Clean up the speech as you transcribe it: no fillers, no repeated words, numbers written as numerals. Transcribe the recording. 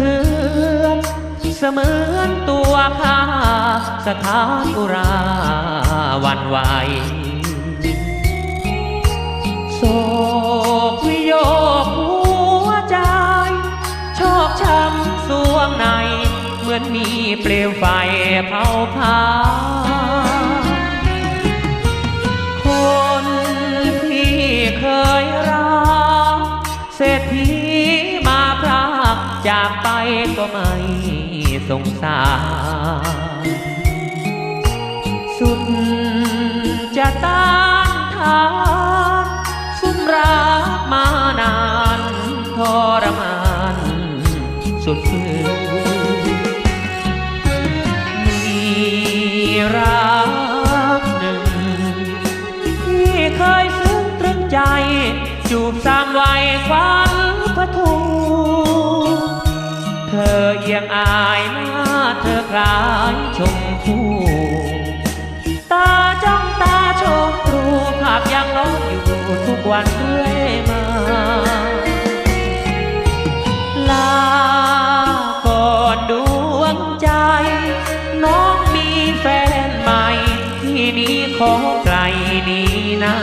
เทือนเสมือนตัวข้าสถานอุราวันไหวโศกวิโยคหัวใจชอกช้ำสวงในเหมือนมีเปลวไฟเผาผลาญคนที่เคยรักเศรษฐีมาพรากจากไปก็ไม่สงสารสุดจะต้านทานซุ่มรักมานานทรมานสุดฝืนมีรักหนึ่งที่เคยซึ้งตรึงใจจูบสามวัยควันปทุเธอเอียงอายหน้าเธอคล้ายชมพู่ตาจ้องตาชมตรูภาพยังล้ออยู่ทุกวันเรื่อยมาลาก่อนดวงใจน้องมีแฟนใหม่ที่นี้ขอไกลนี้นา